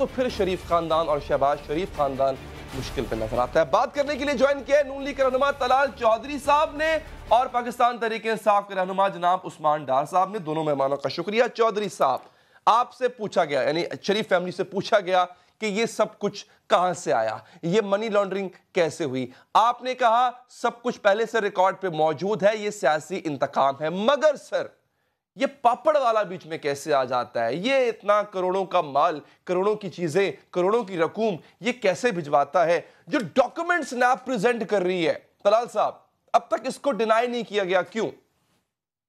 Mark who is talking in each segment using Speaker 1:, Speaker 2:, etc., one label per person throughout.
Speaker 1: تو پھر شریف خاندان اور شہباز شریف خاندان مشکل پہ نظر آتا ہے. بات کرنے کے لیے جوائن کیا ہے نون لیگ کے رہنما طلال چودھری صاحب نے اور پاکستان تحریک انصاف کے رہنما جناب عثمان ڈار صاحب نے. دونوں مہمانوں کا شکریہ. چودھری صاحب, آپ سے پوچھا گیا, یعنی شریف فیملی سے پوچھا گیا کہ یہ سب کچھ کہاں سے آیا, یہ منی لانڈرنگ کیسے ہوئی. آپ نے کہا سب کچھ پہلے سے ریکارڈ پہ موجود ہے, یہ سیاسی انتقام ہے. مگر سر, یہ پاپڑ والا بیچ میں کیسے آ جاتا ہے؟ یہ اتنا کروڑوں کا مال, کروڑوں کی چیزیں, کروڑوں کی رقوم یہ کیسے بھجواتا ہے؟ جو ڈاکومنٹس نیب پریزنٹ کر رہی ہے طلال صاحب, اب تک اس کو ڈینائی نہیں کیا گیا, کیوں؟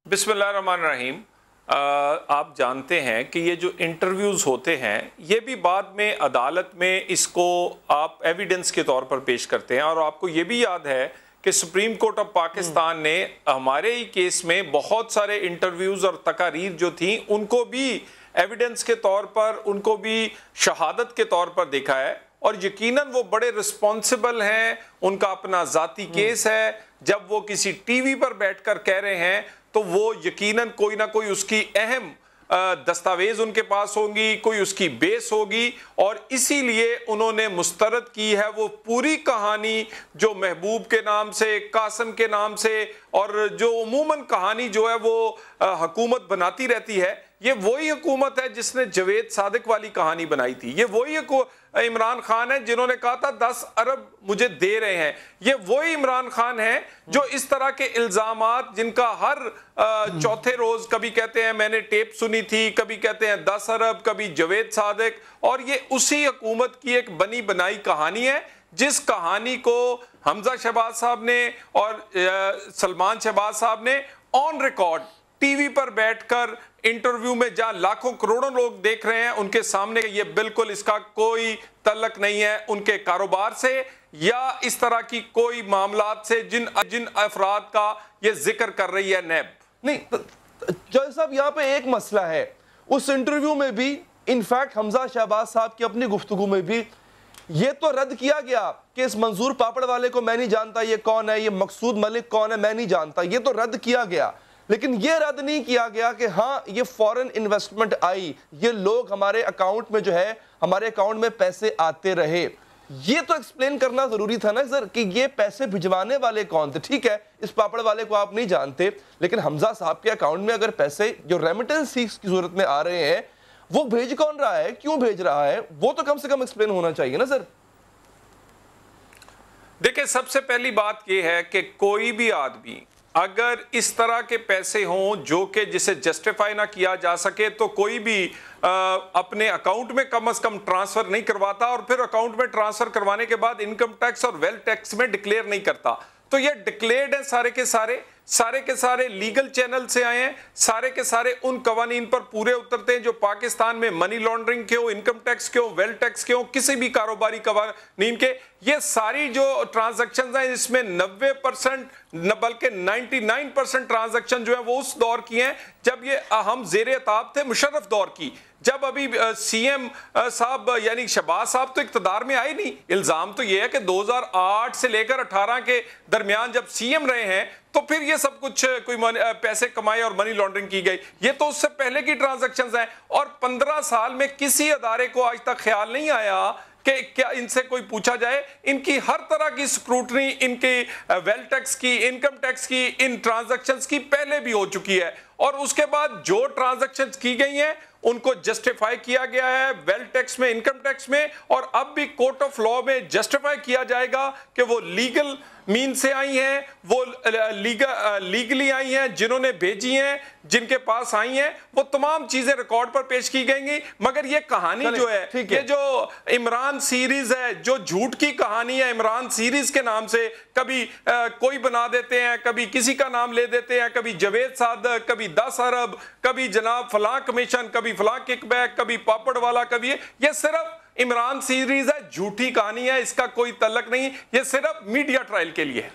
Speaker 2: بسم اللہ الرحمن الرحیم. آپ جانتے ہیں کہ یہ جو انٹرویوز ہوتے ہیں یہ بھی بعد میں عدالت میں اس کو آپ ایویڈنس کے طور پر پیش کرتے ہیں, اور آپ کو یہ بھی یاد ہے کہ سپریم کورٹ آف پاکستان نے ہمارے ہی کیس میں بہت سارے انٹرویوز اور تقاریر جو تھیں ان کو بھی ایویڈنس کے طور پر, ان کو بھی شہادت کے طور پر دیکھا ہے. اور یقیناً وہ بڑے رسپانسبل ہیں, ان کا اپنا ذاتی کیس ہے. جب وہ کسی ٹی وی پر بیٹھ کر کہہ رہے ہیں تو وہ یقیناً کوئی نہ کوئی اس کی اہم دستاویز ان کے پاس ہوں گی, کوئی اس کی بیس ہوگی, اور اسی لیے انہوں نے مسترد کی ہے وہ پوری کہانی جو محبوب کے نام سے, قاسم کے نام سے, اور جو عموماً کہانی جو ہے وہ حکومت بناتی رہتی ہے. یہ وہی حکومت ہے جس نے جوید صادق والی کہانی بنائی تھی. یہ وہی عمران خان ہے جنہوں نے کہا تھا 10 ارب مجھے دے رہے ہیں. یہ وہی عمران خان ہے جو اس طرح کے الزامات, جن کا ہر چوتھے روز کبھی کہتے ہیں میں نے ٹیپ سنی تھی, کبھی کہتے ہیں 10 ارب, کبھی جوید صادق, اور یہ اسی حکومت کی ایک بنی بنائی کہانی ہے جس کہانی کو حمزہ شہباز صاحب نے اور سلمان شہباز صاحب نے آن ریکارڈ ٹی وی پر بیٹھ کر انٹرویو میں جہاں لاکھوں کروڑوں لوگ دیکھ رہے ہیں ان کے سامنے, یہ بالکل اس کا کوئی تعلق نہیں ہے ان کے کاروبار سے یا اس طرح کی کوئی معاملات سے جن افراد کا یہ ذکر کر رہی ہے نیب.
Speaker 1: نہیں جوہر صاحب, یہاں پہ ایک مسئلہ ہے. اس انٹرویو میں بھی انفیکٹ حمزہ شہباز صاحب کی اپنی گفتگو میں بھی یہ تو رد کیا گیا کہ اس منظور پاپڑ والے کو میں نہیں جانتا, یہ کون ہے, یہ مقصود ملک کون ہے, میں نہیں جانتا. یہ تو رد کیا گیا, لیکن یہ رد نہیں کیا گیا کہ ہاں یہ فورن انویسٹمنٹ آئی, یہ لوگ ہمارے اکاؤنٹ میں جو ہے, ہمارے اکاؤنٹ میں پیسے آتے رہے. یہ تو ایکسپلین کرنا ضروری تھا نا سر کہ یہ پیسے بھجوانے والے کون تھے. ٹھیک ہے اس پاپڑ والے کو آپ نہیں جانتے, لیکن حمزہ صاحب کے اکاؤنٹ میں اگر پیسے جو ریمیٹنس کی صورت میں آ رہے ہیں وہ بھیج کون رہا ہے, کیوں بھیج رہا ہے, وہ تو کم سے کم ایکسپلین ہونا چاہیے نا سر.
Speaker 2: دیکھیں سب سے پہلی بات یہ ہے کہ کوئی بھی آدمی اگر اس طرح کے پیسے ہوں جو کہ جسے جسٹیفائی نہ کیا جا سکے تو کوئی بھی اپنے اکاؤنٹ میں کم از کم ٹرانسفر نہیں کرواتا, اور پھر اکاؤنٹ میں ٹرانسفر کروانے کے بعد انکم ٹیکس اور ویلتھ ٹیکس میں ڈکلیئر نہیں کرتا. تو یہ ڈکلیئرڈ ہیں سارے کے سارے لیگل چینل سے آئے ہیں, سارے کے سارے ان قوانین پر پورے اترتے ہیں جو پاکستان میں منی لانڈرنگ کے ہو, انکم ٹیکس کے ہو, ویلتھ ٹیکس کے ہو, کسی بھی کاروباری قوانین کے. یہ ساری جو ٹرانزیکشنز ہیں اس میں 90% بلکہ 99% ٹرانزیکشن جو ہے وہ اس دور کی ہیں جب یہ ہم زیر عتاب تھے مشرف دور کی, جب ابھی سی ایم صاحب یعنی شہباز صاحب تو اقتدار میں آئے نہیں. الزام تو یہ ہے کہ 2008 سے لے کر 18 کے درمیان جب سی ایم رہے ہیں تو پھر یہ سب کچھ کوئی پیسے کمائے اور منی لانڈرنگ کی گئی. یہ تو اس سے پہلے کی ٹرانزیکشنز ہیں, اور 15 سال میں کسی ادارے کو آج تک خیال نہیں آیا کہ کیا ان سے کوئی پوچھا جائے. ان کی ہر طرح کی سکروٹنی, ان کی ویلتھ ٹیکس کی, انکم ٹیکس کی, ان ٹرانزیکشنز کی پہلے بھی ہو چکی ہے, اور اس کے بعد جو ٹرانزیکشنز کی گئی ہیں ان کو جسٹیفائی کیا گیا ہے ویلتھ ٹیکس میں, انکم ٹیکس میں, اور اب بھی کورٹ آف لا میں جسٹیفائی کیا جائے گا کہ وہ لیگل مین سے آئی ہیں, وہ لیگلی آئی ہیں, جنہوں نے بھیجی ہیں, جن کے پاس آئی ہیں, وہ تمام چیزیں ریکارڈ پر پیش کی گئیں گی. مگر یہ کہانی جو ہے, یہ جو عمران سیریز ہے, جو جھوٹ کی کہانی ہے عمران سیریز کے نام سے, کبھی کوئی بنا دیتے ہیں, کبھی کسی کا نام لے دیتے ہیں, کبھی جوید صادق, کبھی 10 ارب, کبھی جناب فلاں کمیشن, کبھی فلاں کک بیک, کبھی پاپڑ والا, کبھی یہ صرف عمران سیریز ہے, جھوٹی کہانی ہے, اس کا کوئی تعلق نہیں, یہ صرف میڈیا ٹرائل کے لیے ہے.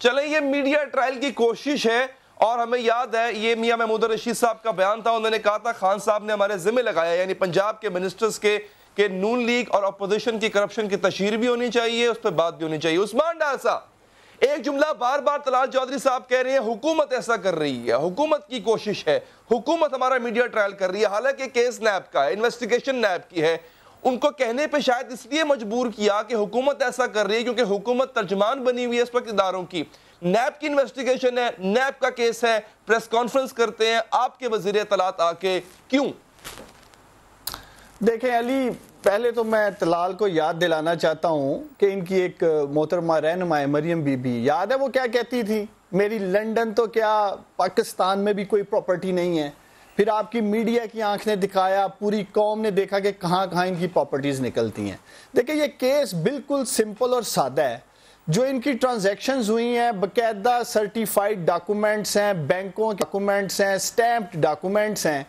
Speaker 1: چلیں یہ میڈیا ٹرائل کی کوشش ہے, اور ہمیں یاد ہے یہ میاں محمود الرشید صاحب کا بیان تھا, انہوں نے کہا تھا خان صاحب نے ہمارے ذمہ لگایا, یعنی پنجاب کے منسٹرز کے کہ نون لیگ اور اپوزیشن کی کرپشن کی تشہیر بھی ہونی چاہیے, اس پہ بات بھی ہونی چاہیے. عثمان ڈار صاحب ایک جملہ بار بار طلال چودھری صاحب کہہ رہے ہیں حکومت ایسا کر رہی ہے, حکومت کی کوشش ہے, حکومت ہمارا میڈیا ٹرائل کر رہی ہے, حالانکہ کیس نیب کا ہے, انویسٹیگیشن نیب کی ہے. ان کو کہنے پہ شاید اس لیے مجبور کیا کہ حکومت ایسا کر رہی ہے کیونکہ حکومت ترجمان بنی ہوئی ہے اس وقت اداروں کی. نیب کی انویسٹیگیشن ہے, نیب کا کیس ہے, پریس کانفرنس کرتے ہیں آپ کے وزیر اطلاعات آ کے, کیوں؟
Speaker 3: دیکھیں علی, پہلے تو میں طلال کو یاد دلانا چاہتا ہوں کہ ان کی ایک محترمہ رہنما مریم بی بی, یاد ہے وہ کیا کہتی تھی, میری لنڈن تو کیا پاکستان میں بھی کوئی پراپرٹی نہیں ہے. پھر آپ کی میڈیا کی آنکھ نے دکھایا, پوری قوم نے دیکھا کہ کہاں کہاں ان کی پراپرٹیز نکلتی ہیں. دیکھیں یہ کیس بالکل سمپل اور سادہ ہے. جو ان کی ٹرانزیکشنز ہوئی ہیں باقاعدہ سرٹیفائیڈ ڈاکومنٹس ہیں, بینکوں کے ڈاکومنٹس ہیں, سٹیمپڈ ڈاکومنٹس ہیں.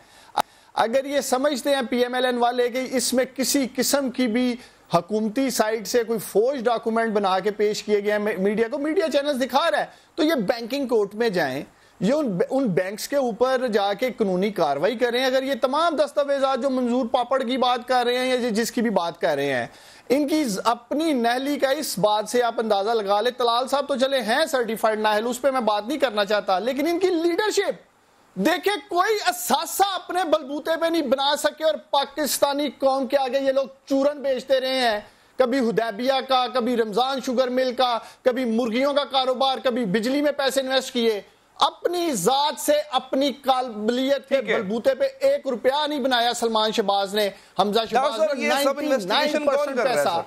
Speaker 3: اگر یہ سمجھتے ہیں پی ایم ایل این والے کہ اس میں کسی قسم کی بھی حکومتی سائٹ سے کوئی فوج ڈاکومنٹ بنا کے پیش کیے گئے ہیں میڈیا کو, میڈیا چینلز دکھا رہا ہے, تو یہ بینکنگ کورٹ میں جائیں, یہ ان بینکس کے اوپر جا کے قانونی کاروائی کریں. اگر یہ تمام دستاویزات جو منظور پاپڑ کی بات کر رہے ہیں یا جس کی بھی بات کر رہے ہیں, ان کی اپنی نااہلی کا اس بات سے آپ اندازہ لگا لیں. طلال صاحب تو چلے ہیں سرٹیفائیڈ نااہل, اس پہ میں بات نہیں کرنا چاہتا, لیکن ان کی لیڈرشپ دیکھیں, کوئی اثاثہ اپنے بلبوتے پہ نہیں بنا سکے اور پاکستانی قوم کے آگے یہ لوگ چورن بیچتے رہے ہیں. کبھی حدیبیہ کا, کبھی رمضان شوگر مل کا, کبھی مرغیوں کا کاروبار, کبھی بجلی میں پیسے انویسٹ کیے. اپنی ذات سے اپنی قابلیت کے بلبوتے پہ 1 روپیہ نہیں بنایا سلمان شہباز نے, حمزہ شہباز نے. 99% پیسہ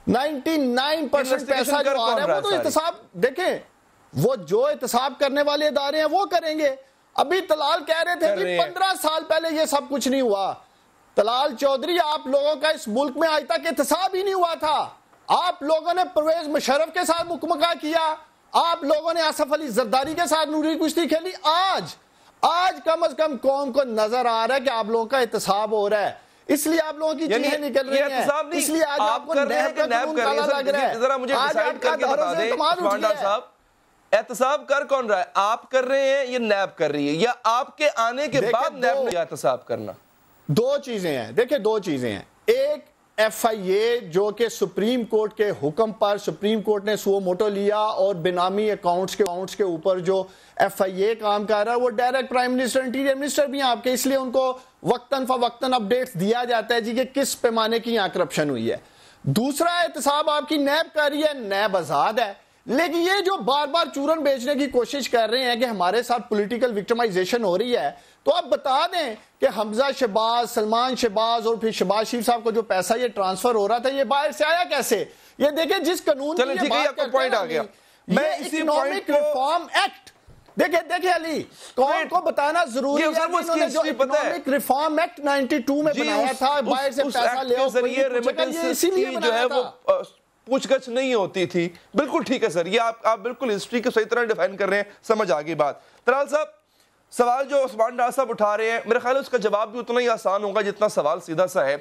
Speaker 3: 99% پیسہ جو آ رہا ہے وہ تو احتساب, دیکھیں وہ جو احتساب کرنے والے ادارے ہیں وہ کریں گے. ابھی طلال کہہ رہے تھے کہ 15 سال پہلے یہ سب کچھ نہیں ہوا. طلال چودھری, آپ لوگوں کا اس ملک میں آج تک احتساب ہی نہیں ہوا تھا. آپ لوگوں نے پرویز مشرف کے ساتھ مکمکہ کیا, آپ لوگوں نے آصف علی زرداری کے ساتھ نوری کشتی کھیلی. آج کم از کم قوم کو نظر آ رہا ہے کہ آپ لوگوں کا احتساب ہو رہا ہے, اس لیے آپ لوگوں کی چیزیں نکل رہی ہیں, اس لیے آج آپ کو نیب کا قانون کالا لگ رہا ہے.
Speaker 1: ذرا مجھے ڈیسائیڈ کر کے بتا دیں عثمان ڈار صاحب, احتساب کر کون رہا ہے؟ آپ کر رہے ہیں یا نیب کر رہی ہے, یا آپ کے آنے کے بعد نیب نے احتساب کرنا؟
Speaker 3: 2 چیزیں ہیں. دیکھیں 2 چیزیں ہیں. ایک ایف آئی اے جو کہ سپریم کورٹ کے حکم پر سپریم کورٹ نے سو موٹو لیا اور بینامی اکاؤنٹس کے اوپر جو ایف آئی اے کام کر رہا ہے, وہ direct prime minister interior minister بھی ہیں آپ کے, اس لیے ان کو وقتاً فوقتاً اپڈیٹس دیا جاتا ہے جی کہ کس پیمانے کی یہاں کرپشن ہوئی ہے. دوسرا احتساب آپ کی نیب کر رہی ہے, نیب آزاد ہے, لیکن یہ جو بار بار چورن بیچنے کی کوشش کر رہے ہیں کہ ہمارے ساتھ پولیٹیکل وکٹمائزیشن ہو رہی ہے, تو آپ بتا دیں کہ حمزہ شہباز, سلمان شہباز اور پھر شہباز شریف صاحب کو جو پیسہ یہ ٹرانسفر ہو رہا تھا یہ باہر سے آیا کیسے؟ یہ دیکھیں جس قانون کی یہ بات کرتے ہیں, میں اکنامک ریفارم ایکٹ, دیکھیں علی, قوم کو بتانا ضروری ہے کہ انہوں نے جو اکنامک ریفارم ایکٹ 92 میں بنایا تھا, باہر سے پیسہ لے آؤ, یہ اسی لیے بنایا تھا.
Speaker 1: پوچھ گچھ نہیں ہوتی تھی. بالکل ٹھیک ہے سر, یہ آپ بالکل ہسٹری کو صحیح طرح ڈیفائن کر رہے ہیں, سمجھ آگئی بات. طلال صاحب, سوال جو عثمان ڈار صاحب اٹھا رہے ہیں, میرے خیال ہے اس کا جواب بھی اتنا ہی آسان ہوگا جتنا سوال سیدھا سا ہے.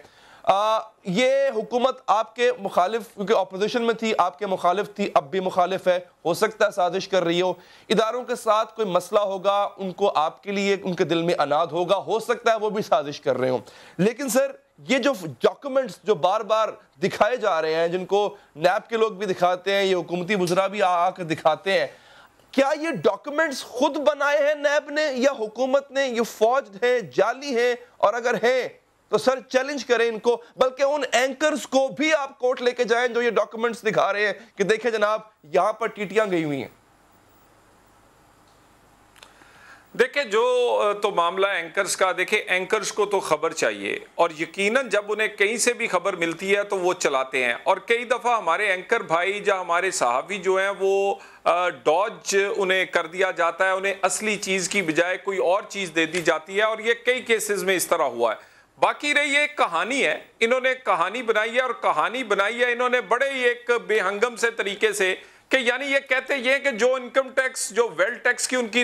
Speaker 1: یہ حکومت آپ کے مخالف, کیونکہ اپوزیشن میں تھی, آپ کے مخالف تھی, اب بھی مخالف ہے, ہو سکتا ہے سازش کر رہی ہو, اداروں کے ساتھ کوئی مسئلہ ہوگا, ان کو آپ کے لیے ان کے دل میں اناد ہوگا, ہو سکتا ہے وہ بھی سازش کر رہے ہوں. لیکن سر یہ جو ڈاکومنٹس جو بار بار دکھائے جا رہے ہیں, جن کو نیب کے لوگ بھی دکھاتے ہیں, یہ حکومتی وزراء بھی آ کر دکھاتے ہیں, کیا یہ ڈاکومنٹس خود بنائے ہیں نیب نے یا حکومت نے؟ یہ فوج ہیں, جعلی ہیں, اور اگر ہیں تو سر چیلنج کریں ان کو, بلکہ ان اینکرز کو بھی آپ کورٹ لے کے جائیں جو یہ ڈاکومنٹس دکھا رہے ہیں کہ دیکھیں جناب یہاں پر ٹیٹیاں گئی ہوئی ہیں.
Speaker 2: دیکھیں جو تو معاملہ اینکرز کا, دیکھیں اینکرز کو تو خبر چاہیے, اور یقیناً جب انہیں کہیں سے بھی خبر ملتی ہے تو وہ چلاتے ہیں. اور کئی دفعہ ہمارے اینکر بھائی یا ہمارے صحافی جو ہیں وہ ڈاج انہیں کر دیا جاتا ہے, انہیں اصلی چیز کی بجائے کوئی اور چیز دے دی جاتی ہے, اور یہ کئی کیسز میں اس طرح ہوا ہے. باقی رہی ایک کہانی ہے, انہوں نے کہانی بنائی ہے, اور کہانی بنائی ہے انہوں نے بڑے ہی ایک بے ہنگم سے طریقے سے, کہ یعنی یہ کہتے یہ کہ جو انکم ٹیکس, جو ویلتھ ٹیکس کی ان کی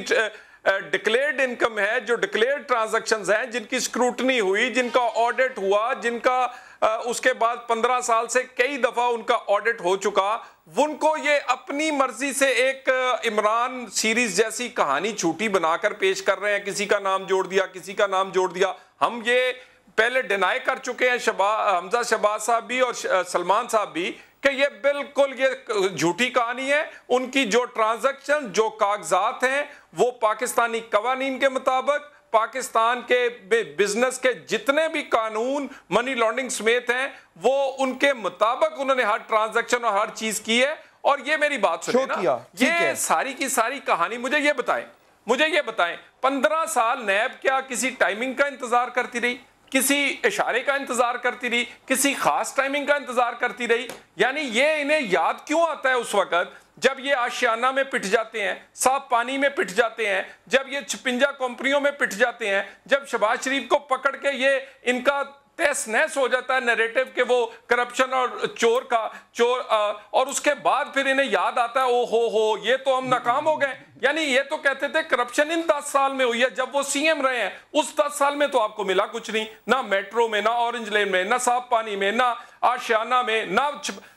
Speaker 2: ڈکلیئرڈ انکم ہے, جو ڈکلیئرڈ ٹرانزیکشنز ہیں, جن کی سکروٹنی ہوئی, جن کا آڈٹ ہوا, جن کا اس کے بعد 15 سال سے کئی دفعہ ان کا آڈٹ ہو چکا, ان کو یہ اپنی مرضی سے ایک عمران سیریز جیسی کہانی چھوٹی بنا کر پیش کر رہے ہیں, کسی کا نام جوڑ دیا, کسی کا نام جوڑ دیا. ہم یہ پہلے ڈینائی کر چکے ہیں, حمزہ شہباز صاحب بھی اور سلمان صاحب بھی, کہ کہ یہ بالکل یہ جھوٹی کہانی ہے. ان کی جو ٹرانزیکشن جو کاغذات ہیں وہ پاکستانی قوانین کے مطابق پاکستان کے بزنس کے جتنے بھی قانون منی لانڈرنگ سمیت ہیں وہ ان کے مطابق انہوں نے ہر ٹرانزیکشن اور ہر چیز کی ہے. اور یہ میری بات سنیں نا, یہ ساری کی ساری کہانی مجھے یہ بتائیں 15 سال نیب کیا کسی ٹائمنگ کا انتظار کرتی رہی, کسی اشارے کا انتظار کرتی رہی, کسی خاص ٹائمنگ کا انتظار کرتی رہی؟ یعنی یہ انہیں یاد کیوں آتا ہے اس وقت جب یہ آشیانہ میں پٹ جاتے ہیں, صاف پانی میں پٹ جاتے ہیں, جب یہ 56 کمپنیوں میں پٹ جاتے ہیں, جب شہباز شریف کو پکڑ کے یہ ان کا تیس نیس ہو جاتا ہے نیریٹو کہ وہ کرپشن اور چور اور اس کے بعد پھر انہیں یاد آتا ہے او ہو یہ تو ہم ناکام ہو گئے. یعنی یہ تو کہتے تھے کرپشن ان 10 سال میں ہوئی ہے, جب وہ سی ایم رہے ہیں اس 10 سال میں تو آپ کو ملا کچھ نہیں, نہ میٹرو میں, نہ اورنج لین میں, نہ صاف پانی میں, نہ آشیانہ میں, نہ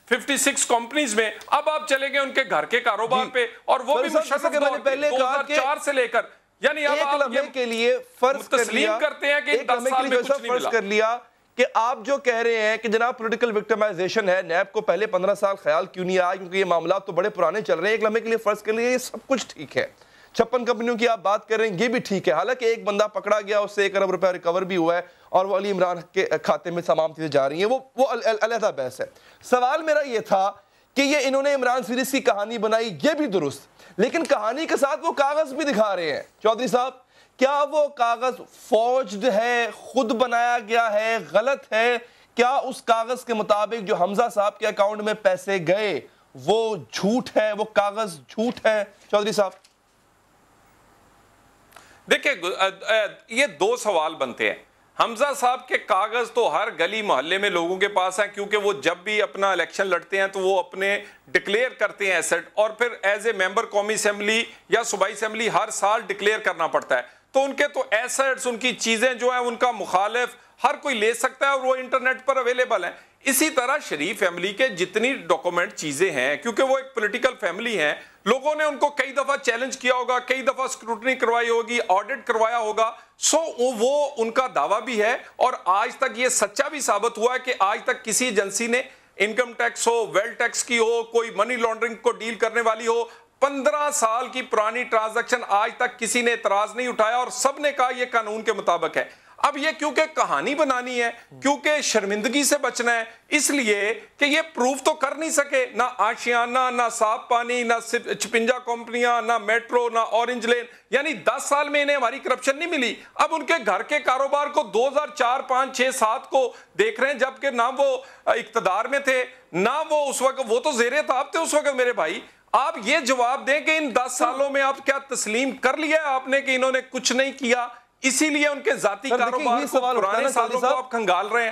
Speaker 2: 56 کمپنیز میں. اب آپ چلے گئے ان کے گھر کے کاروبار پہ, اور وہ بھی مشرف دور کے 2004 سے لے کر, یعنی اب آپ یہ
Speaker 1: کے لیے فرض
Speaker 2: تسلیم کرتے ہیں کہ 10 سال میں کچھ نہیں
Speaker 1: فرض کر لیا کہ آپ جو کہہ رہے ہیں کہ جناب پولیٹیکل وکٹمائزیشن ہے, نیب کو پہلے 15 سال خیال کیوں نہیں آیا کیونکہ یہ معاملات تو بڑے پرانے چل رہے ہیں. ایک لمحے کے لیے فرض کر لیا یہ سب کچھ ٹھیک ہے, 56 کمپنیوں کی آپ بات کر رہے ہیں یہ بھی ٹھیک ہے, حالانکہ ایک بندہ پکڑا گیا اس سے 1 ارب روپے ریکور بھی ہوا ہے اور وہ علی عمران کے کھاتے میں تمام چیزیں جا رہی ہیں, وہ علیحدہ بحث ہے. سوال میرا یہ تھا کہ یہ انہوں نے عمران سیریز کی کہانی بنائی, یہ بھی درست, لیکن کہانی کے ساتھ وہ کاغذ بھی دکھا رہے ہیں. چودھری صاحب کیا وہ کاغذ فورجڈ ہے, خود بنایا گیا ہے, غلط ہے؟ کیا اس کاغذ کے مطابق جو حمزہ صاحب کے اکاؤنٹ میں پیسے گئے وہ جھوٹ ہے, وہ کاغذ جھوٹ ہے؟ چودھری صاحب
Speaker 2: دیکھیں یہ 2 سوال بنتے ہیں. حمزہ صاحب کے کاغذ تو ہر گلی محلے میں لوگوں کے پاس ہیں, کیونکہ وہ جب بھی اپنا الیکشن لڑتے ہیں تو وہ اپنے ڈکلیئر کرتے ہیں ایسٹ, اور پھر ایز اے ممبر قومی اسمبلی یا صوبائی اسمبلی ہر سال ڈکلیئر کرنا پڑتا ہے. تو ان کے تو ایسٹس, ان کی چیزیں جو ہیں ان کا مخالف ہر کوئی لے سکتا ہے اور وہ انٹرنیٹ پر اویلیبل ہیں. اسی طرح شریف فیملی کے جتنی ڈاکومنٹ چیزیں ہیں, کیونکہ وہ ایک پولیٹیکل فیملی ہیں, لوگوں نے ان کو کئی دفعہ چیلنج کیا ہوگا, کئی دفعہ سکروٹنی کروائی ہوگی, آڈٹ کروایا ہوگا. وہ ان کا دعویٰ بھی ہے, اور آج تک یہ سچا بھی ثابت ہوا ہے کہ آج تک کسی ایجنسی نے انکم ٹیکس ہو, ویلتھ ٹیکس کی ہو, کوئی منی لانڈرنگ کو ڈیل کرنے والی ہو, 15 سال کی پرانی ٹرانزیکشن آج تک کسی نے اعتراض نہیں اٹھایا, اور سب نے کہا یہ قانون کے مطابق ہے. اب یہ کیونکہ کہانی بنانی ہے, کیونکہ شرمندگی سے بچنا ہے, اس لیے کہ یہ پروف تو کر نہیں سکے, نہ آشیانہ, نہ صاف پانی, نہ 56 کمپنیاں, نہ میٹرو, نہ اورنج لین, یعنی 10 سال میں انہیں ہماری کرپشن نہیں ملی. اب ان کے گھر کے کاروبار کو 2004, 5, 6, 7 کو دیکھ رہے ہیں, جبکہ نہ وہ اقتدار میں تھے, نہ وہ اس وقت, وہ تو زیر طاقت تھے اس وقت. میرے بھائی آپ یہ جواب دیں کہ ان 10 سالوں میں آپ کیا تسلیم کر لیا ہے آپ نے کہ انہوں نے کچھ نہیں کیا, اسی لیے ان کے ذاتی کاروبار کو پرانے سالوں کو آپ کھنگال رہے ہیں؟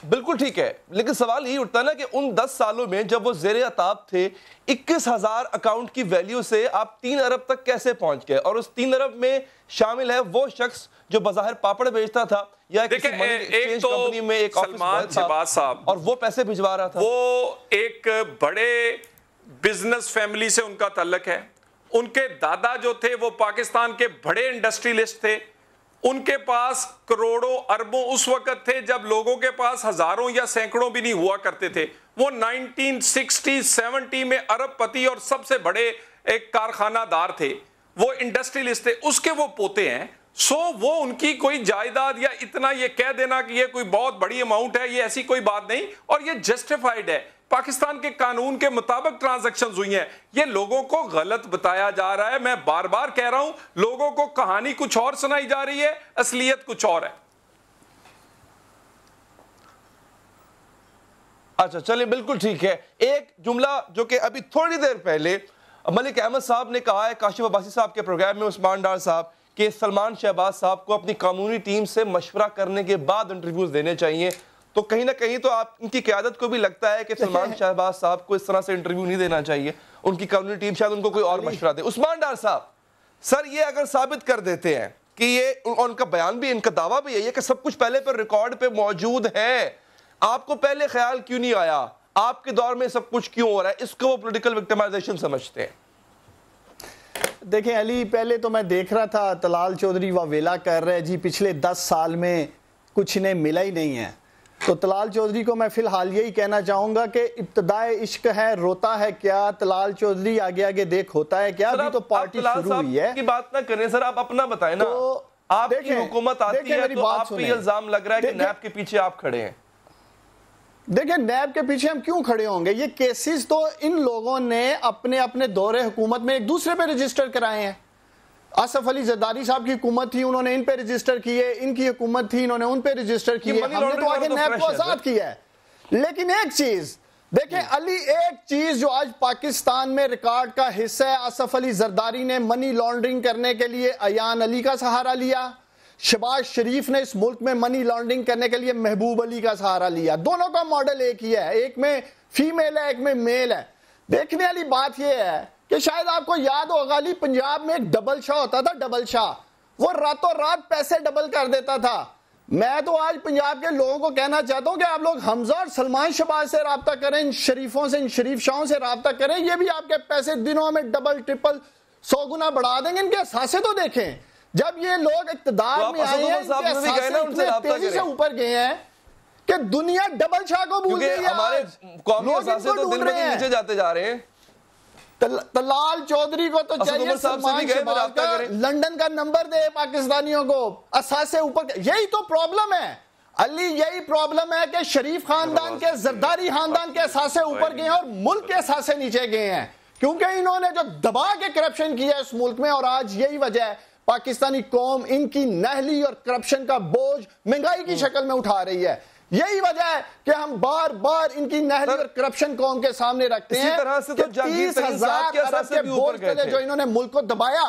Speaker 1: بالکل ٹھیک ہے, لیکن سوال یہی اٹھتا ہے نا کہ ان 10 سالوں میں جب وہ زیر عطاب تھے 21,000 اکاؤنٹ کی ویلیو سے آپ 3 ارب تک کیسے پہنچ گئے؟ اور اس 3 ارب میں شامل ہے وہ شخص جو بظاہر پاپڑ بیچتا تھا یا کسی منی ایکسچینج کمپنی میں ایک
Speaker 2: سلمان شہباز صاحب
Speaker 1: اور وہ پیسے بھجوا رہا تھا.
Speaker 2: وہ ایک بڑے بزنس فیملی سے ان کا تعلق ہے. ان کے دادا جو تھے وہ پاکستان کے بڑے انڈسٹریلسٹ تھے, ان کے پاس کروڑوں اربوں اس وقت تھے جب لوگوں کے پاس ہزاروں یا سینکڑوں بھی نہیں ہوا کرتے تھے. وہ 1960-70 میں ارب پتی اور سب سے بڑے ایک کارخانہ دار تھے, وہ انڈسٹریلسٹ تھے, اس کے وہ پوتے ہیں. وہ ان کی کوئی جائیداد یا اتنا یہ کہہ دینا کہ یہ کوئی بہت بڑی اماؤنٹ ہے, یہ ایسی کوئی بات نہیں, اور یہ جسٹیفائیڈ ہے. پاکستان کے قانون کے مطابق ٹرانزیکشنز ہوئی ہیں. یہ لوگوں کو غلط بتایا جا رہا ہے. میں بار بار کہہ رہا ہوں, لوگوں کو کہانی کچھ اور سنائی جا رہی ہے, اصلیت کچھ اور ہے.
Speaker 1: اچھا چلیں بالکل ٹھیک ہے. ایک جملہ جو کہ ابھی تھوڑی دیر پہلے ملک احمد صاحب نے کہا ہے کاشف عباسی صاحب کے پروگرام میں, عثمان ڈار صاحب, کہ سلمان شہباز صاحب کو اپنی قانونی ٹیم سے مشورہ کرنے کے بعد انٹرویوز دینے چاہیے. تو کہیں نہ کہیں تو آپ ان کی قیادت کو بھی لگتا ہے کہ سلمان شہباز صاحب کو اس طرح سے انٹرویو نہیں دینا چاہیے, ان کی قانونی ٹیم شاید ان کو کوئی اور مشورہ دے. عثمان ڈار صاحب, سر یہ اگر ثابت کر دیتے ہیں کہ یہ, ان کا بیان بھی, ان کا دعویٰ بھی ہے کہ سب کچھ پہلے پر ریکارڈ پہ موجود ہے, آپ کو پہلے خیال کیوں نہیں آیا؟ آپ کے دور میں سب کچھ کیوں ہو رہا ہے؟ اس کو وہ پولیٹیکل وکٹمائزیشن سمجھتے ہیں.
Speaker 3: دیکھیں علی, پہلے تو میں دیکھ رہا تھا طلال چودھری واویلا کر رہے جی پچھلے 10 سال میں کچھ انہیں ملا ہی نہیں ہے. تو طلال چودھری کو میں فی الحال یہی کہنا چاہوں گا کہ ابتدائے عشق ہے روتا ہے کیا، طلال چودھری آگے آگے دیکھ ہوتا ہے کیا، ابھی تو پارٹی شروع ہوئی ہے.
Speaker 1: کی بات نہ کریں سر، آپ اپنا بتائیں نا. آپ کی حکومت آتی ہے تو آپ پہ الزام لگ رہا ہے کہ نیب کے پیچھے آپ کھڑے ہیں.
Speaker 3: دیکھیں نیب کے پیچھے ہم کیوں کھڑے ہوں گے؟ یہ کیسز تو ان لوگوں نے اپنے اپنے دور حکومت میں ایک دوسرے پہ رجسٹر کرائے ہیں. آصف علی زرداری صاحب کی حکومت تھی، انہوں نے ان پہ رجسٹر کیے، ان کی حکومت تھی، انہوں نے ان پہ رجسٹر کیے، ہم نے تو آگے نیب کو آزاد کیا ہے. لیکن ایک چیز دیکھیں علی، ایک چیز جو آج پاکستان میں ریکارڈ کا حصہ ہے، آصف علی زرداری نے منی لانڈرنگ کرنے کے لیے ایان علی کا سہارا لیا، شہباز شریف نے اس ملک میں منی لانڈرنگ کرنے کے لیے محبوب علی کا سہارا لیا. دونوں کا ماڈل ایک ہی ہے، ایک میں فیمیل ہے ایک میں میل ہے. دیکھنے والی بات یہ ہے کہ شاید آپ کو یاد ہوگا علی، پنجاب میں ایک ڈبل شاہ ہوتا تھا، ڈبل شاہ، وہ راتوں رات پیسے ڈبل کر دیتا تھا. میں تو آج پنجاب کے لوگوں کو کہنا چاہتا ہوں کہ آپ لوگ حمزہ اور سلمان شہباز سے رابطہ کریں، ان شریفوں سے، ان شریف شاہوں سے رابطہ کریں، یہ بھی آپ کے پیسے دنوں میں ڈبل ٹرپل 100 گنا بڑھا دیں گے. ان کے احساسے تو دیکھیں، جب یہ لوگ اقتدار میں آئے ہیں ان کے احساسے اتنے تیزی سے اوپر گئے ہیں کہ دنیا ڈبل شاہ کو بھول گئی ہے.
Speaker 1: ہمارے قومی احساسے تو دن بدن نیچے جاتے جا رہے ہیں.
Speaker 3: طلال چودھری کو تو چاہیے سلمان شہباز کا لنڈن کا نمبر دے پاکستانیوں کو، احساسے اوپر. یہی تو پرابلم ہے علی، یہی پرابلم ہے کہ شریف خاندان کے، زرداری خاندان کے احساسے اوپر گئے ہیں اور ملک کے احساسے نیچے گئے ہیں، کیونکہ انہوں نے جو دبا کے کرپشن کیا ہے اس ملک میں. اور آج یہی وجہ ہے پاکستانی قوم ان کی نہلی اور کرپشن کا بوجھ مہنگائی کی شکل میں اٹھا رہی ہے. یہی وجہ ہے کہ ہم بار بار ان کی نہلی اور کرپشن قوم کے سامنے رکھتے ہیں.
Speaker 1: اسی طرح سے تو جہانگیر ترین صاحب کے احساسے بھی اوپر گئے تھے
Speaker 3: جو انہوں نے ملک کو دبایا.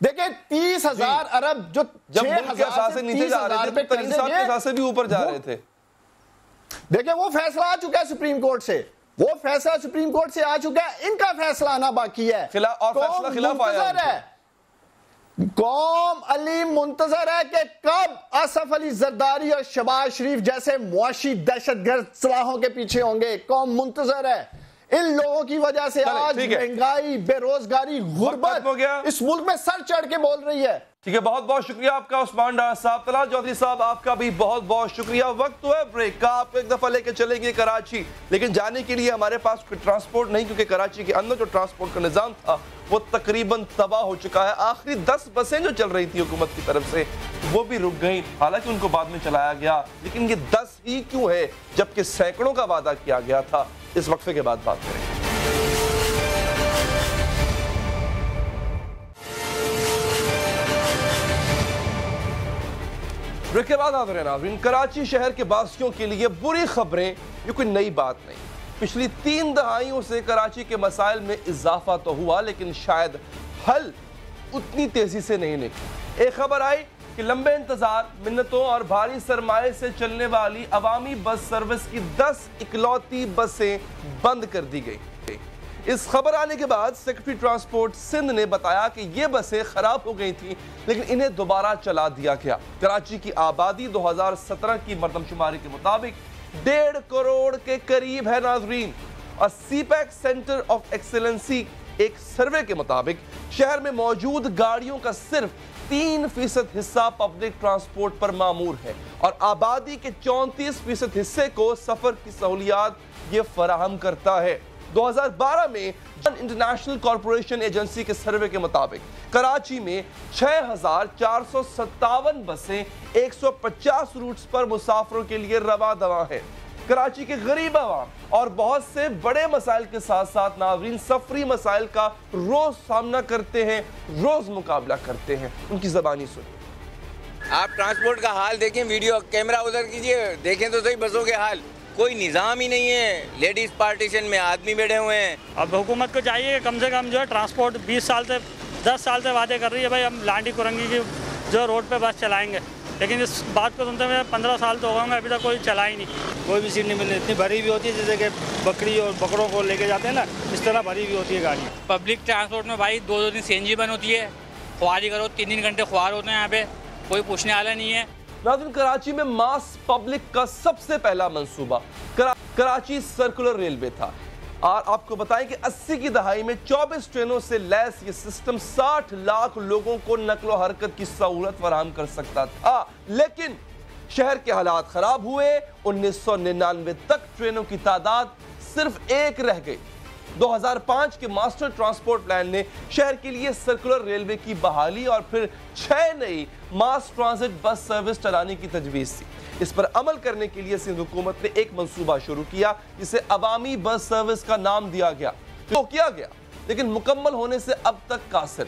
Speaker 3: دیکھیں 30,000 ارب جو
Speaker 1: جب ملک کے احساسے نیچے جا رہے تھے، ترین صاحب کے احساسے بھی اوپر جا رہے تھے.
Speaker 3: دیکھیں وہ فیصلہ آ چکا ہے سپریم کورٹ سے، وہ فیصلہ سپریم کورٹ سے آ چکا ہے، ان کا فیصلہ آنا باقی ہے
Speaker 1: اور فیصلہ خلاف آیا ہے.
Speaker 3: قوم علی منتظر ہے کہ کب آصف علی زرداری اور شہباز شریف جیسے معاشی دہشت گرد سلاحوں کے پیچھے ہوں گے. قوم منتظر ہے. ان لوگوں کی وجہ سے آج مہنگائی، بے روزگاری، غربت اس ملک میں سر چڑھ کے بول رہی ہے.
Speaker 1: ٹھیک ہے، بہت بہت شکریہ آپ کا عثمان ڈار صاحب. طلال چودھری صاحب آپ کا بھی بہت بہت شکریہ. وقت تو ہے بریک کا، آپ ایک دفعہ لے کے چلیں گے کراچی، لیکن جانے کے لیے ہمارے پاس کوئی ٹرانسپورٹ نہیں، کیونکہ کراچی کے اندر جو ٹرانسپورٹ کا نظام تھا وہ تقریباً تباہ ہو چکا ہے. آخری 10 بسیں جو چل رہی تھی حکومت کی طرف سے وہ بھی رک گئیں، حالانکہ ان کو بعد میں چلایا گیا. لیکن یہ 10 ہی کیوں ہے جبکہ سینکڑوں کا وعدہ کیا گیا تھا؟ اس وقفے کے بعد بات کریں گے. بریک کے بعد حاضر ہیں ناظرین. کراچی شہر کے باسیوں کے لیے بری خبریں یہ کوئی نئی بات نہیں. پچھلی 3 دہائیوں سے کراچی کے مسائل میں اضافہ تو ہوا، لیکن شاید حل اتنی تیزی سے نہیں نکلا. ایک خبر آئی کہ لمبے انتظار، منتوں اور بھاری سرمایے سے چلنے والی عوامی بس سروس کی 10 اکلوتی بسیں بند کر دی گئی. اس خبر آنے کے بعد سیکرٹری ٹرانسپورٹ سندھ نے بتایا کہ یہ بسیں خراب ہو گئی تھیں لیکن انہیں دوبارہ چلا دیا گیا. کراچی کی آبادی 2017 کی مردم شماری کے مطابق 1.5 کروڑ کے قریب ہے ناظرین، اور سی پیک سینٹر آف ایکسلنسی ایک سروے کے مطابق شہر میں موجود گاڑیوں کا صرف 3% حصہ پبلک ٹرانسپورٹ پر معمور ہے اور آبادی کے 34% حصے کو سفر کی سہولیات یہ فراہم کرتا ہے. 2012 میں انٹرنیشنل کارپوریشن ایجنسی کے سروے کے مطابق کراچی میں 6,457 بسیں 150 روٹس پر مسافروں کے لیے رواں دواں ہیں. کراچی کے غریب عوام اور بہت سے بڑے مسائل کے ساتھ ساتھ ناظرین سفری مسائل کا روز سامنا کرتے ہیں، روز مقابلہ کرتے ہیں. ان کی زبانی سنیں.
Speaker 4: آپ ٹرانسپورٹ کا حال دیکھیں، ویڈیو کیمرہ ادھر کیجئے، دیکھیں تو صحیح بسوں کے حال. کوئی نظام ہی نہیں ہے، لیڈیز پارٹیشن میں آدمی بیٹھے ہوئے ہیں.
Speaker 5: اب حکومت کو چاہیے کہ کم سے کم جو ہے ٹرانسپورٹ 10 سال سے وعدے کر رہی ہے بھائی ہم لانڈی کرنگی کی جو روڈ پہ بس چلائیں گے، لیکن اس بات کو سنتے ہوئے 15 سال تو ہو گئے ابھی تک کوئی چلا ہی نہیں.
Speaker 6: کوئی بھی سیٹ نہیں مل رہی، اتنی بھری بھی ہوتی ہے جیسے کہ بکری اور بکروں کو لے کے جاتے ہیں نا، اس طرح بھری بھی ہوتی ہے گاڑی.
Speaker 7: پبلک ٹرانسپورٹ میں بھائی 2 دن CNG بند ہوتی ہے، خواری کرو 3 گھنٹے خوار ہوتے ہیں، یہاں پہ کوئی پوچھنے والا نہیں ہے.
Speaker 1: ناظرین کراچی میں ماس پبلک کا سب سے پہلا منصوبہ کراچی سرکولر ریلوے تھا، اور آپ کو بتائیں کہ 80 کی دہائی میں 24 ٹرینوں سے لیس یہ سسٹم 60 لاکھ لوگوں کو نقل و حرکت کی سہولت فراہم کر سکتا تھا. لیکن شہر کے حالات خراب ہوئے. 1999 تک ٹرینوں کی تعداد صرف 1 رہ گئی. 2005 کے ماسٹر ٹرانسپورٹ پلان نے شہر کے لیے سرکولر ریلوے کی بحالی اور پھر 6 نئی ماس ٹرانزٹ بس سروس چلانے کی تجویز تھی. اس پر عمل کرنے کے لیے سندھ حکومت نے ایک منصوبہ شروع کیا جسے عوامی بس سروس کا نام دیا گیا. تو کیا گیا لیکن مکمل ہونے سے اب تک قاصر.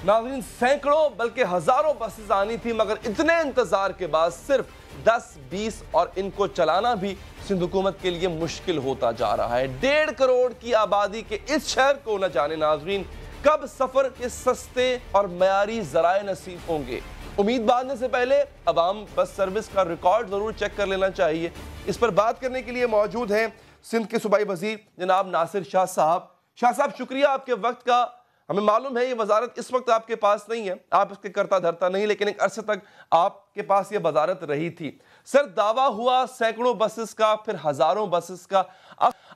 Speaker 1: ناظرین، سینکڑوں بلکہ ہزاروں بسز آنی تھی، مگر اتنے انتظار کے بعد صرف 10-20 اور ان کو چلانا بھی سندھ حکومت کے لیے مشکل ہوتا جا رہا ہے. 1.5 کروڑ کی آبادی کے اس شہر کو نہ جانے ناظرین کب سفر کے سستے اور معیاری ذرائع نصیب ہوں گے. امید باندھنے سے پہلے عوام بس سروس کا ریکارڈ ضرور چیک کر لینا چاہیے. اس پر بات کرنے کے لیے موجود ہیں سندھ کے صوبائی وزیر جناب ناصر شاہ صاحب. شاہ صاحب، شکریہ آپ کے وقت کا. ہمیں معلوم ہے یہ وزارت اس وقت آپ کے پاس نہیں ہے، آپ اس کے کرتا دھرتا نہیں، لیکن ایک عرصے تک آپ کے پاس یہ وزارت رہی تھی. سر، دعویٰ ہوا سینکڑوں بسز کا، پھر ہزاروں بسز کا.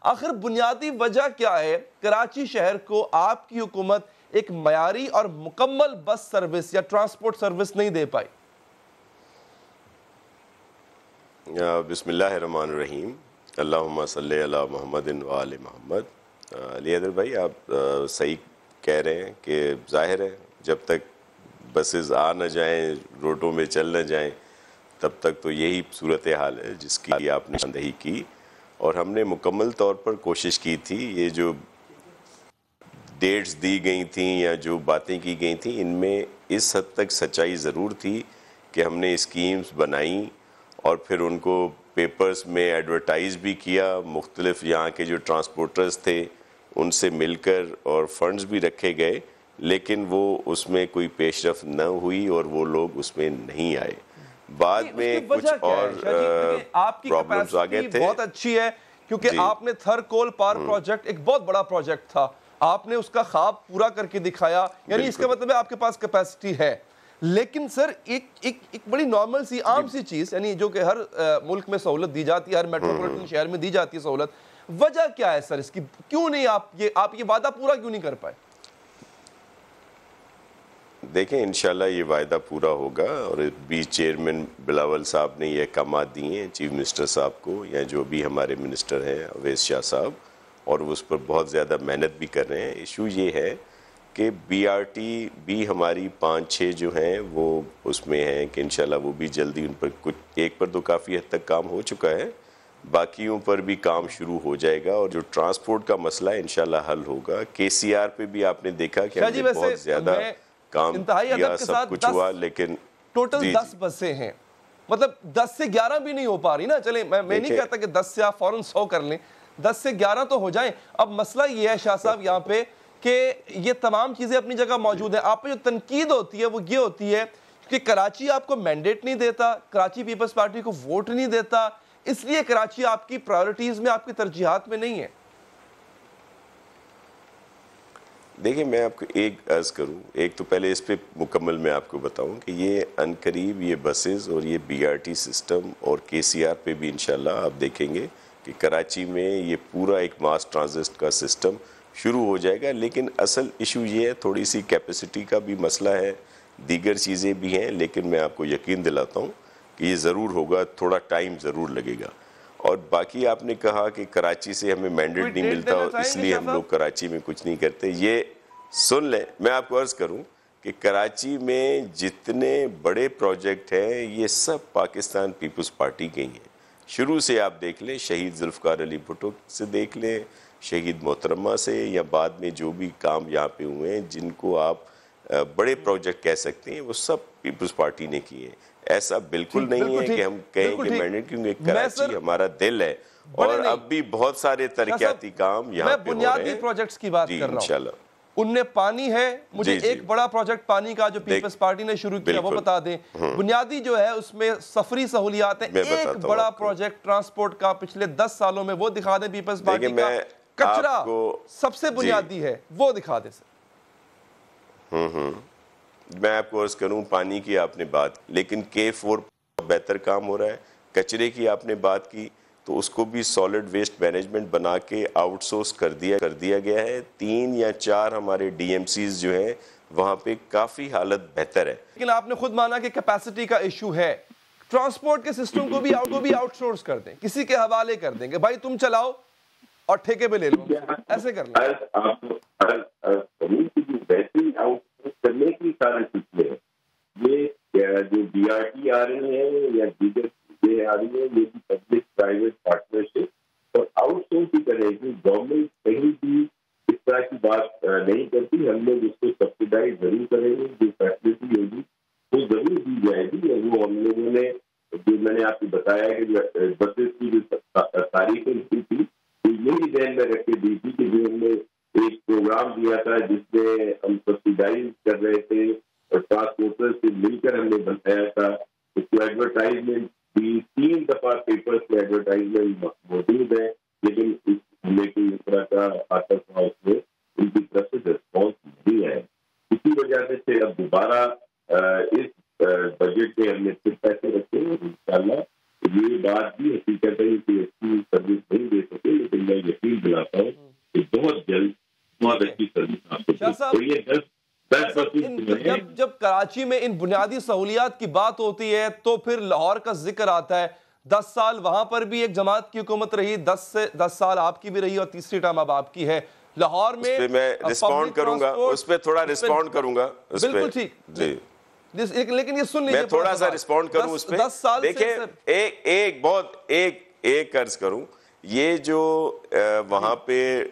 Speaker 1: آخر بنیادی وجہ کیا ہے کراچی شہر کو آپ کی حکومت ایک معیاری اور مکمل بس سروس یا ٹرانسپورٹ سروس نہیں دے پائی؟
Speaker 8: بسم اللہ الرحمن الرحیم. اللہم صلی علی محمد و آل محمد. علی حیدر بھائی، آپ صحیح کہہ رہے ہیں کہ ظاہر ہے جب تک بسز آ نہ جائیں، روڈوں میں چل نہ جائیں، تب تک تو یہی صورتحال ہے جس کی آپ نے نشاندہی کی. اور ہم نے مکمل طور پر کوشش کی تھی. یہ جو ڈیٹس دی گئی تھیں یا جو باتیں کی گئی تھیں، ان میں اس حد تک سچائی ضرور تھی کہ ہم نے اسکیمز بنائیں اور پھر ان کو پیپرز میں ایڈورٹائز بھی کیا. مختلف یہاں کے جو ٹرانسپورٹرز تھے ان سے مل کر اور فنڈز بھی رکھے گئے، لیکن وہ اس میں کوئی پیش رفت نہ ہوئی اور وہ لوگ اس میں نہیں آئے. بعد میں کچھ اور پرابلمز آ گئے تھے.
Speaker 1: بہت اچھی ہے کیونکہ آپ نے تھر کول پاور پروجیکٹ ایک بہت بڑا پروجیکٹ تھا، آپ نے اس کا خواب پورا کر کے دکھایا، یعنی اس کا مطلب ہے آپ کے پاس کیپیسٹی ہے. لیکن سر، ایک بڑی نارمل سی عام سی چیز، یعنی جو کہ ہر ملک میں سہولت دی جاتی ہے، ہر میٹروپولیٹن شہر میں دی جاتی ہے سہولت، وجہ کیا ہے سر اس کی؟ کیوں نہیں آپ یہ وعدہ پورا کیوں نہیں کر پائے؟
Speaker 8: دیکھیں، انشاءاللہ یہ وعدہ پورا ہوگا. اور بھی چیئرمین بلاول صاحب نے یہ احکامات دیے ہیں چیف منسٹر صاحب کو، یا جو بھی ہمارے منسٹر ہیں اویس شاہ صاحب، اور وہ اس پر بہت زیادہ محنت بھی کر رہے ہیں. ایشو یہ ہے کہ بی آر ٹی بھی ہماری 5-6 جو ہیں وہ اس میں ہیں کہ انشاءاللہ وہ بھی جلدی ان پر کچھ ایک پر تو کافی حد تک کام ہو چکا ہے، باقیوں پر بھی کام شروع ہو جائے گا. اور جو ٹرانسپورٹ کا مسئلہ ہے انشاءاللہ حل ہوگا. کے سی آر پہ بھی آپ نے دیکھا کہ ہم نے بہت زیادہ کام کیا، سب کچھ ہوا، لیکن
Speaker 1: ٹوٹل 10 بسیں ہیں، مطلب 10 سے 11 بھی نہیں ہو پا رہی نا. چلیں، میں نہیں کہتا کہ 10 سے آپ فوراً 100 کر لیں، 10 سے 11 تو ہو جائیں. اب مسئلہ یہ ہے شاہ صاحب یہاں پہ کہ یہ تمام چیزیں اپنی جگہ موجود ہیں. آپ پہ جو تنقید ہوتی ہے وہ یہ ہوتی ہے کہ کراچی آپ کو مینڈیٹ نہیں دیتا، کراچی پیپلز پارٹی کو ووٹ نہیں دیتا، اس لیے کراچی آپ کی پرائیورٹیز میں، آپ کی ترجیحات میں نہیں ہے.
Speaker 8: دیکھیں، میں آپ کو ایک عرض کروں، ایک تو پہلے اس پہ مکمل میں آپ کو بتاؤں کہ یہ عنقریب یہ بسز اور یہ بی آر ٹی سسٹم اور کے سی آر پہ بھی انشاءاللہ آپ دیکھیں گے کہ کراچی میں یہ پورا ایک ماس ٹرانزٹ کا سسٹم شروع ہو جائے گا. لیکن اصل ایشو یہ ہے تھوڑی سی کیپیسٹی کا بھی مسئلہ ہے، دیگر چیزیں بھی ہیں، لیکن میں آپ کو یقین دلاتا ہوں کہ یہ ضرور ہوگا، تھوڑا ٹائم ضرور لگے گا. اور باقی آپ نے کہا کہ کراچی سے ہمیں مینڈیٹ نہیں ملتا اس لیے ہم لوگ کراچی میں کچھ نہیں کرتے. یہ سن لیں، میں آپ کو عرض کروں کہ کراچی میں جتنے بڑے پروجیکٹ ہیں یہ سب پاکستان پیپلز پارٹی کے ہی ہیں. شروع سے آپ دیکھ لیں، شہید ذوالفقار علی بھٹو سے دیکھ لیں، شہید محترمہ سے، یا بعد میں جو بھی کام یہاں پہ ہوئے ہیں جن کو آپ بڑے پروجیکٹ کہہ سکتے ہیں، وہ سب پیپلز پارٹی نے کیے ہیں. ایسا بالکل نہیں ہے کہ ہم کہیں کہ مینڈیٹ، کیونکہ کراچی ہمارا دل ہے اور اب بھی بہت سارے ترقیاتی کام یہاں پہ ہو رہے ہیں.
Speaker 1: میں بنیادی پروجیکٹس کی بات کر رہا ہوں.
Speaker 8: انشاءاللہ
Speaker 1: ان میں پانی ہے. مجھے ایک بڑا پروجیکٹ پانی کا جو پیپلز پارٹی نے شروع کیا وہ بتا دیں. بنیادی جو ہے اس میں سفری سہولیات ہیں. ایک بڑا پروجیکٹ ٹرانسپورٹ کا پچھلے 10 سالوں میں وہ دکھا دیں پیپلز پارٹی کا. کچرا سب سے بنیادی ہے، وہ دکھا دیں سر.
Speaker 8: میں آپ کو عرض کروں، پانی کی آپ نے بات، لیکن K4 بہتر کام ہو رہا ہے. کچرے کی آپ نے بات کی تو اس کو بھی سالڈ ویسٹ مینجمنٹ بنا کے آؤٹ سورس کر دیا گیا ہے. 3 یا 4 ہمارے ڈی ایم سیز جو ہیں وہاں پہ کافی حالت بہتر ہے.
Speaker 1: لیکن آپ نے خود مانا کہ کیپیسٹی کا ایشو ہے. ٹرانسپورٹ کے سسٹم کو بھی آؤٹ سورس کر دیں, کسی کے حوالے کر دیں کہ بھائی تم چلاؤ اور ٹھیکے پہ لے لو, ایسے کر لیں.
Speaker 8: کرنے کی کارن ہے یہ جو بی آر ٹی آ رہی ہیں یا دیگر چیزیں آ رہی ہیں, یہ بھی پبلک پرائیویٹ پارٹنرشپ اور آؤٹ سورس ہی کرے گی. گورنمنٹ کہیں بھی اس طرح کی بات نہیں کرتی. ہم لوگ اس کو سبسڈائز ضرور کریں گے, جو فیسلٹی ہوگی وہ ضرور دی جائے گی. وہ ہم لوگوں نے جو میں نے آپ کو بتایا کہ بسز کی جو تاریخیں کی تھی یہی ذہن میں رکھ کے دی تھی کہ جو ہم نے ایک پروگرام دیا تھا جس میں ہم سبسڈائز کر رہے تھے اور ٹرانسپورٹر سے مل کر ہم نے بنایا تھا. اس کو ایڈورٹائزمنٹ بھی 3 دفعہ پیپرز میں ایڈورٹائزمنٹ موجود ہے, لیکن ہمیں کوئی اس طرح کا خاطر تھا اس میں ان کی طرف سے رسپانس نہیں ہے. اسی وجہ سے اب دوبارہ اس بجٹ میں ہم نے پھر پیسے رکھے ہیں. انشاءاللہ یہ بات بھی حقیقت ہے کہ اچھی سروس نہیں دے سکے, لیکن میں یقین دلاتا ہوں کہ بہت جلد بہت اچھی سروس آپ کو.
Speaker 1: جب کراچی میں ان بنیادی سہولیات کی بات ہوتی ہے تو پھر لاہور کا ذکر آتا ہے. 10 سال وہاں پر بھی ایک جماعت کی حکومت رہی, 10 سال آپ کی بھی رہی اور تیسری ٹائم اب آپ کی ہے. لاہور میں
Speaker 8: میں رسپونڈ کروں گا, اس پہ تھوڑا رسپونڈ کروں گا.
Speaker 1: بالکل ٹھیک جی, لیکن یہ سن لیجیے,
Speaker 8: میں تھوڑا سا رسپونڈ کروں اس پہ. دیکھیں ایک عرض کروں, یہ جو وہاں پہ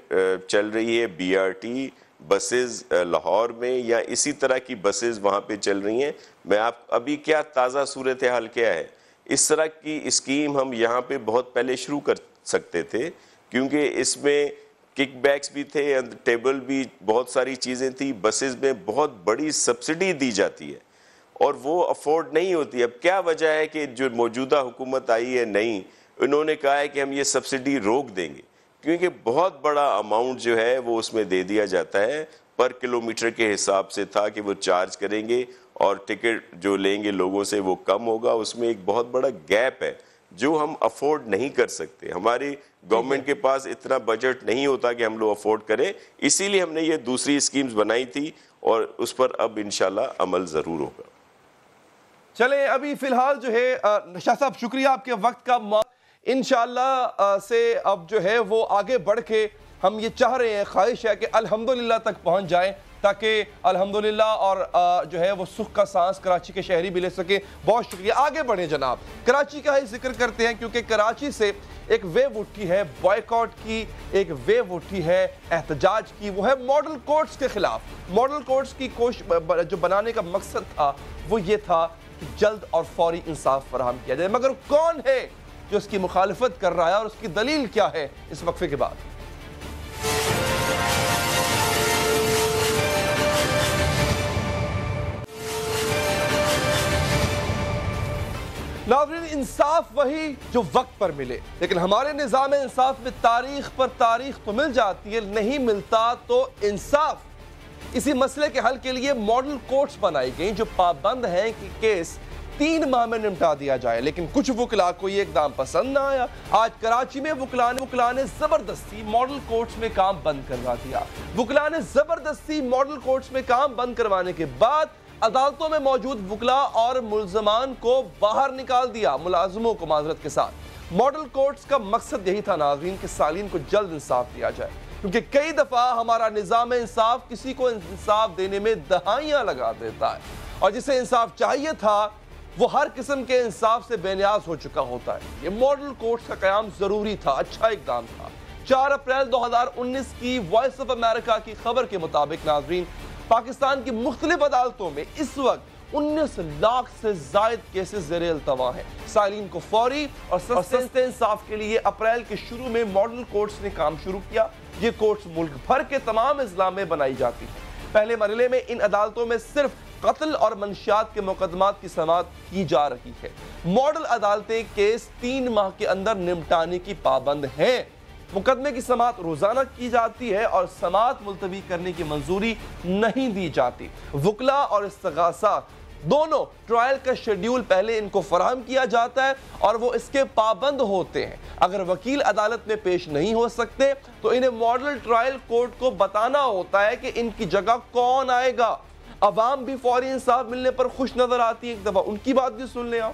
Speaker 8: چل رہی ہے B R T buses Lahore میں یا اسی طرح کی بسز وہاں پہ چل رہی ہیں, میں آپ ابھی کیا تازہ صورتحال کیا ہے, اس طرح کی اسکیم ہم یہاں پہ بہت پہلے شروع کر سکتے تھے کیونکہ اس میں کک بیکس بھی تھے, ٹیبل بھی بہت ساری چیزیں تھیں. بسز میں بہت بڑی سبسڈی دی جاتی ہے اور وہ افورڈ نہیں ہوتی. اب کیا وجہ ہے کہ جو موجودہ حکومت آئی ہے نئی, انہوں نے کہا ہے کہ ہم یہ سبسڈی روک دیں گے کیونکہ بہت بڑا اماؤنٹ جو ہے وہ اس میں دے دیا جاتا ہے. پر کلومیٹر کے حساب سے تھا کہ وہ چارج کریں گے اور ٹکٹ جو لیں گے لوگوں سے وہ کم ہوگا. اس میں ایک بہت بڑا گیپ ہے جو ہم افورڈ نہیں کر سکتے. ہماری گورنمنٹ کے پاس اتنا بجٹ نہیں ہوتا کہ ہم لوگ افورڈ کریں, اسی لیے ہم نے یہ دوسری اسکیمز بنائی تھی اور اس پر اب انشاءاللہ عمل ضرور ہوگا.
Speaker 1: چلیں ابھی فی الحال جو ہے شاہ صاحب شکریہ آپ کے وقت کا. انشاءاللہ سے اب جو ہے وہ آگے بڑھ کے ہم یہ چاہ رہے ہیں, خواہش ہے کہ الحمدللہ تک پہنچ جائیں تاکہ الحمدللہ اور جو ہے وہ سکھ کا سانس کراچی کے شہری بھی لے سکیں. بہت شکریہ, آگے بڑھیں جناب. کراچی کا ہی ذکر کرتے ہیں کیونکہ کراچی سے ایک ویو اٹھی ہے بائیکاٹ کی, ایک ویو اٹھی ہے احتجاج کی, وہ ہے ماڈل کورٹس کے خلاف. ماڈل کورٹس کی جو بنانے کا مقصد تھا وہ یہ تھا کہ جلد اور فوری انصاف فراہم کیا جائے. مگر کون ہے جو اس کی مخالفت کر رہا ہے اور اس کی دلیل کیا ہے, اس وقفے کے بعد. ناظرین, انصاف وہی جو وقت پر ملے, لیکن ہمارے نظام انصاف میں تاریخ پر تاریخ تو مل جاتی ہے, نہیں ملتا تو انصاف. اسی مسئلے کے حل کے لیے ماڈل کورٹس بنائی گئیں جو پابند ہیں کہ کیس 3 ماہ میں نمٹا دیا جائے. لیکن کچھ وکلا کو یہ اقدام پسند نہ آیا. آج کراچی میں وکلا نے زبردستی ماڈل کورٹس میں کام بند کروا دیا. وکلا نے زبردستی ماڈل کورٹس میں کام بند کروانے کے بعد عدالتوں میں موجود وکلا اور ملزمان کو باہر نکال دیا, ملازموں کو معذرت کے ساتھ. ماڈل کورٹس کا مقصد یہی تھا ناظرین کہ سالین کو جلد انصاف دیا جائے, کیونکہ کئی دفعہ ہمارا نظام انصاف کسی کو انصاف دینے میں دہائیاں لگا دیتا ہے, اور جسے انصاف چاہیے تھا وہ ہر قسم کے انصاف سے بے نیاز ہو چکا ہوتا ہے. یہ ماڈل کورٹس کا قیام ضروری تھا, اچھا اقدام تھا. 4 اپریل 2019 کی وائس آف امریکہ کی خبر کے مطابق ناظرین, پاکستان کی مختلف عدالتوں میں اس وقت 19 لاکھ سے زائد کیسز زیر التوا ہیں. سائلین کو فوری اور سستے انصاف کے لیے اپریل کے شروع میں ماڈل کورٹس نے کام شروع کیا. یہ کورٹس ملک بھر کے تمام اضلاع میں بنائی جاتی ہیں. پہلے مرحلے میں ان عدالتوں میں صرف قتل اور منشیات کے مقدمات کی سماعت کی جا رہی ہے. ماڈل عدالتیں کیس 3 ماہ کے اندر نمٹانے کی پابند ہیں. مقدمے کی سماعت روزانہ کی جاتی ہے اور سماعت ملتوی کرنے کی منظوری نہیں دی جاتی. وکلا اور استغاثہ دونوں ٹرائل کا شیڈیول پہلے ان کو فراہم کیا جاتا ہے اور وہ اس کے پابند ہوتے ہیں. اگر وکیل عدالت میں پیش نہیں ہو سکتے تو انہیں ماڈل ٹرائل کورٹ کو بتانا ہوتا ہے کہ ان کی جگہ کون آئے گا. عوام بھی فوری انصاف ملنے پر خوش نظر آتی ہے. ایک دفعہ ان کی بات بھی سن لیں آپ.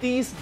Speaker 1: 30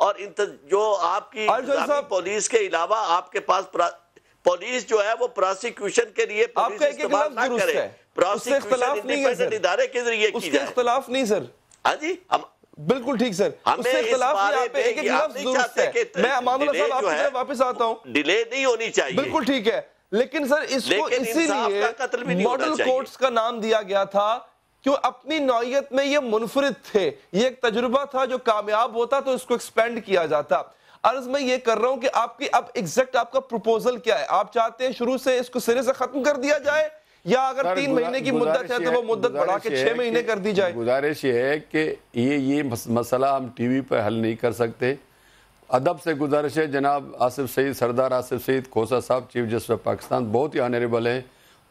Speaker 9: اور جو آپ کی پولیس کے علاوہ آپ کے پاس پولیس جو ہے وہ پروسیکیوشن کے لیے پولیس استعمال نہ کرے، پروسیکیوشن انڈیپینڈنٹ ادارے کے ذریعے کی جائے۔
Speaker 1: اختلاف نہیں سر،
Speaker 9: ہاں جی
Speaker 1: بالکل ٹھیک سر، اس سے اختلاف نہیں، آپ پہ ایک لفظ درست ہے۔ میں امان اللہ صاحب آپ کی طرف واپس آتا ہوں،
Speaker 9: ڈیلے نہیں ہونی چاہیے،
Speaker 1: بالکل ٹھیک ہے، لیکن سر اس کو اسی لیے ماڈل کورٹس کا نام دیا گیا تھا کہ اپنی نوعیت میں یہ منفرد تھے، یہ ایک تجربہ تھا جو کامیاب ہوتا تو اس کو ایکسپینڈ کیا جاتا۔ عرض میں یہ کر رہا ہوں کہ آپ کی اب ایگزیکٹ آپ کا پروپوزل کیا ہے؟ آپ چاہتے ہیں شروع سے اس کو سرے سے ختم کر دیا جائے، یا اگر 3 مہینے کی مدت ہے تو وہ مدت بڑھا کے 6 مہینے کر دی جائے؟
Speaker 10: گزارش یہ ہے کہ یہ مسئلہ ہم ٹی وی پہ حل نہیں کر سکتے۔ ادب سے گزارش ہے، جناب آصف سعید، سردار آصف سعید کھوسہ صاحب چیف جسٹس آف پاکستان بہت ہی آنریبل ہیں،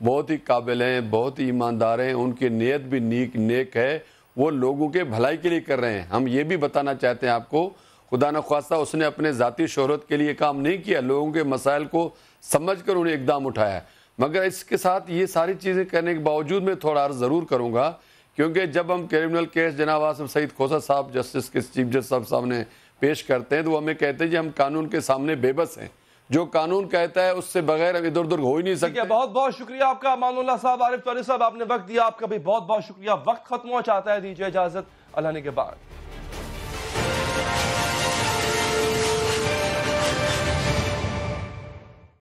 Speaker 10: بہت ہی قابل ہیں، بہت ہی ایماندار ہیں، ان کی نیت بھی نیک ہے، وہ لوگوں کے بھلائی کے لیے کر رہے ہیں۔ ہم یہ بھی بتانا چاہتے ہیں آپ کو، خدا نخواستہ اس نے اپنے ذاتی شہرت کے لیے کام نہیں کیا، لوگوں کے مسائل کو سمجھ کر انہیں اقدام اٹھایا۔ مگر اس کے ساتھ یہ ساری چیزیں کرنے کے باوجود میں تھوڑا عرض ضرور کروں گا، کیونکہ جب ہم کرمنل کیس جناب آصف سعید کھوسہ صاحب جسٹس کے چیف جسٹس صاحب سامنے پیش کرتے ہیں تو وہ ہمیں کہتے ہیں کہ ہم قانون کے سامنے بے بس ہیں، جو قانون کہتا ہے اس سے بغیر ادھر ادھر ہو ہی نہیں سکتے۔
Speaker 1: بہت بہت شکریہ آپ کا امان اللہ صاحب، عارف طوری صاحب، آپ نے وقت دیا، آپ کا بھی بہت بہت شکریہ۔ وقت ختم ہوا چاہتا ہے، دیجیے اجازت، اللہ نے کے بعد۔